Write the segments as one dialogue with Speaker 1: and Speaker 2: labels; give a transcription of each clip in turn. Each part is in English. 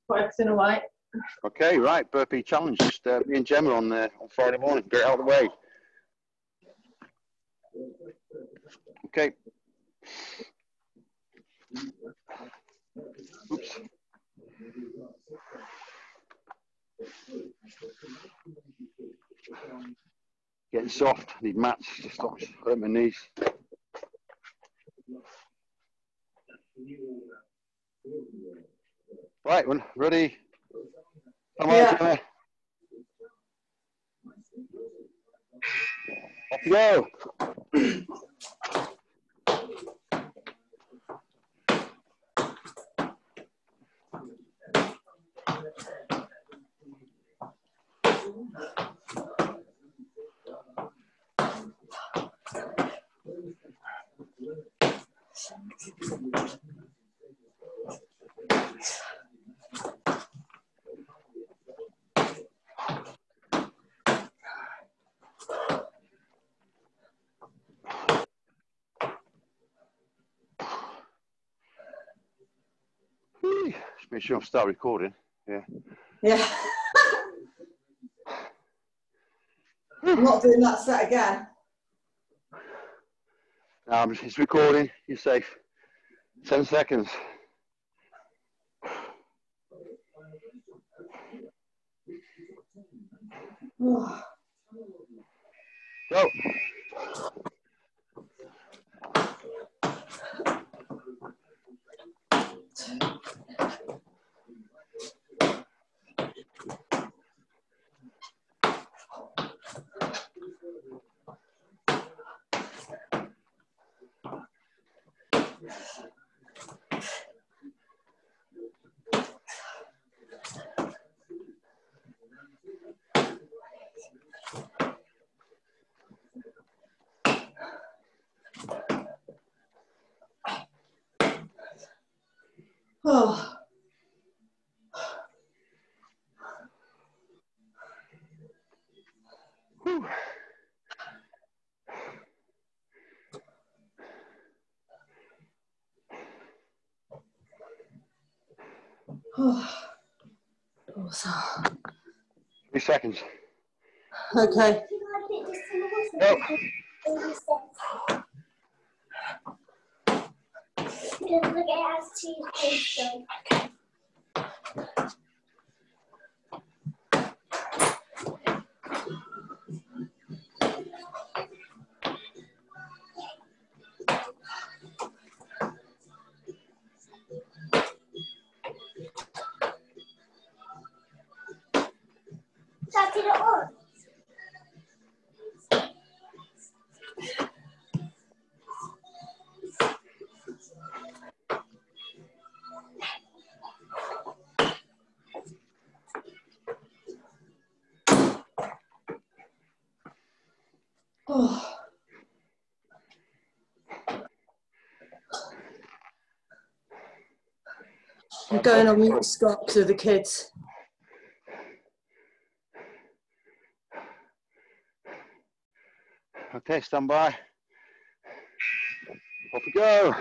Speaker 1: put everything away.
Speaker 2: Okay, right, burpee challenge. Just me and Gemma on Friday morning. Get it out of the way. Okay. Oops. Getting soft. Need mats to stop hurting my knees. Right, one ready. Come on, Gemma. Off you go. Just make sure I start recording. Yeah.
Speaker 1: Yeah. I'm not doing that set again.
Speaker 2: No, it's recording. You're safe. 10 seconds. Go.
Speaker 1: Oh. Oh.
Speaker 2: 3 seconds.
Speaker 1: Okay.
Speaker 2: Go.
Speaker 1: Oh. I'm going on mute, Scott, to the kids.
Speaker 2: Okay, stand by. Off we go.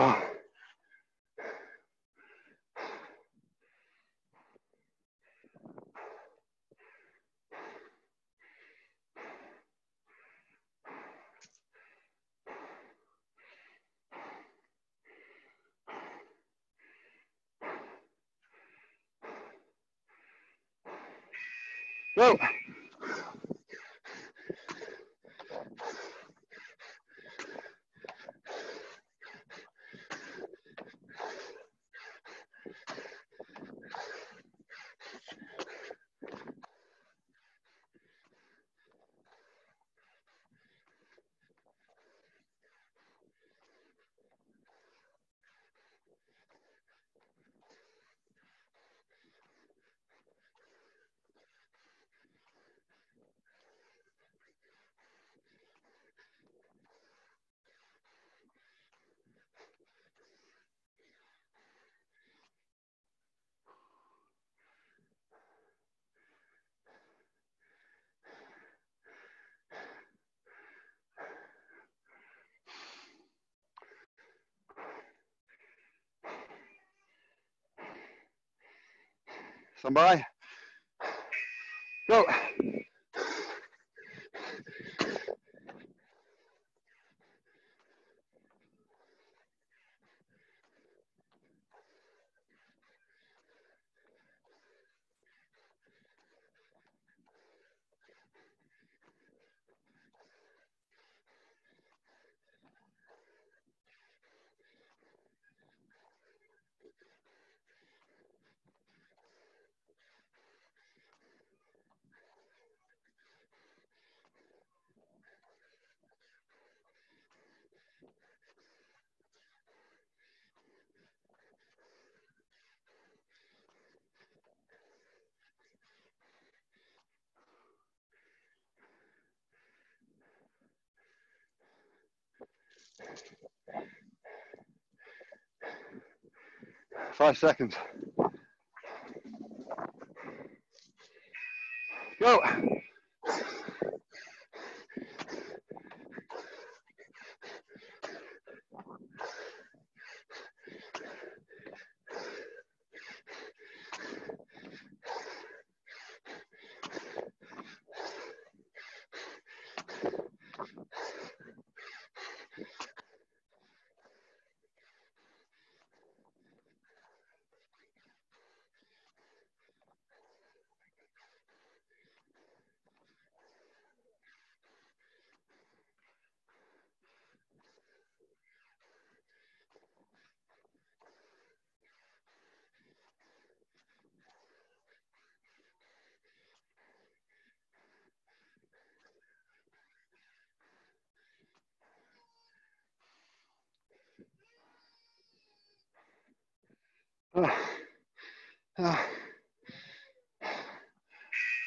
Speaker 2: Oh. Go. Stand by. Go. Five seconds. Go.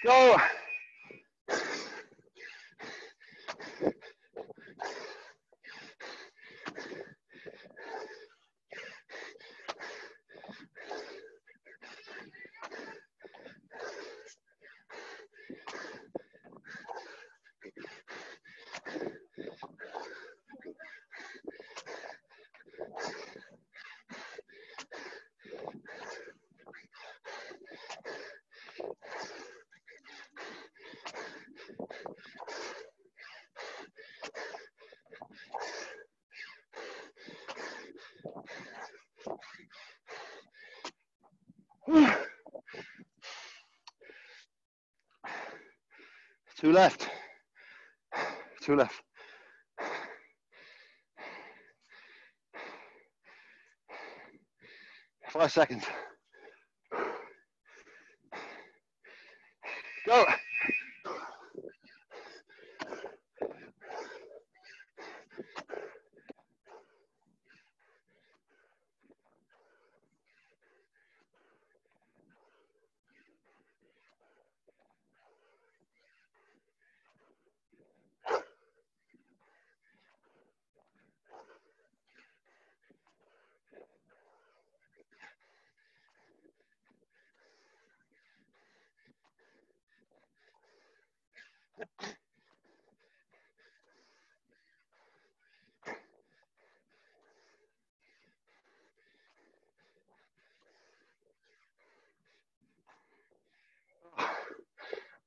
Speaker 2: Go. Two left. Two left. Five seconds. Go.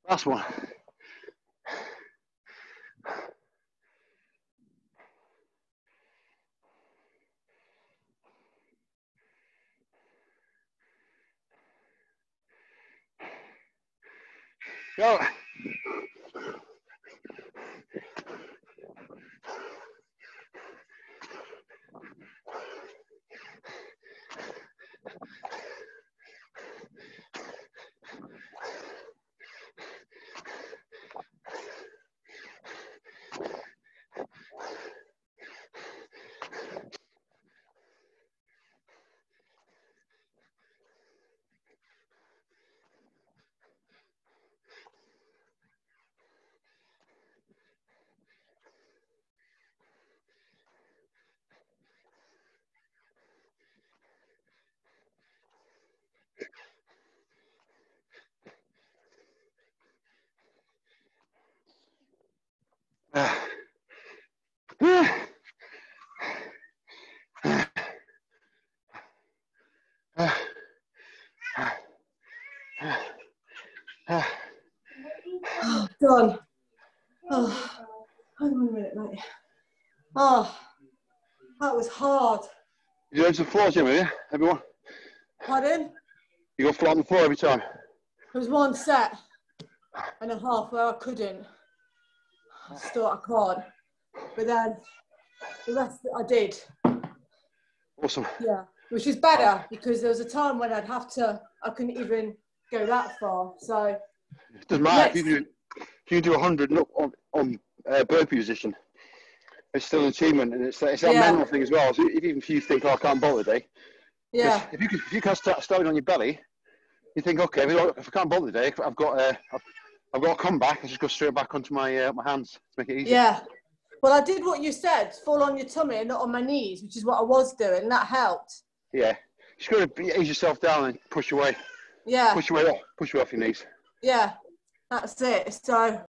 Speaker 2: Last one. Go.
Speaker 1: minute, mate. Oh, that was hard.
Speaker 2: You learn some floors, Gemma, yeah? Everyone?
Speaker 1: Pardon?
Speaker 2: You go flat on the floor every time?
Speaker 1: There was one set and a half where I couldn't. I just thought I can't. But then the rest I did.
Speaker 2: Awesome.
Speaker 1: Yeah, which is better because there was a time when I couldn't even go that far. So
Speaker 2: It doesn't matter if you do 100 on burpee position. It's still an achievement, and it's that mental thing as well. So even if you think, "Oh, I can't bowl today,"
Speaker 1: yeah,
Speaker 2: if you can't start on your belly, you think, "Okay, if I can't bowl today, I've got a comeback. I just go straight back onto my my hands to make it easy."
Speaker 1: yeah. Well, I did what you said, fall on your tummy and not on my knees, which is what I was doing, and that helped.
Speaker 2: Yeah, just got to ease yourself down and push away.
Speaker 1: Yeah.
Speaker 2: Push away off your knees.
Speaker 1: Yeah, that's it. So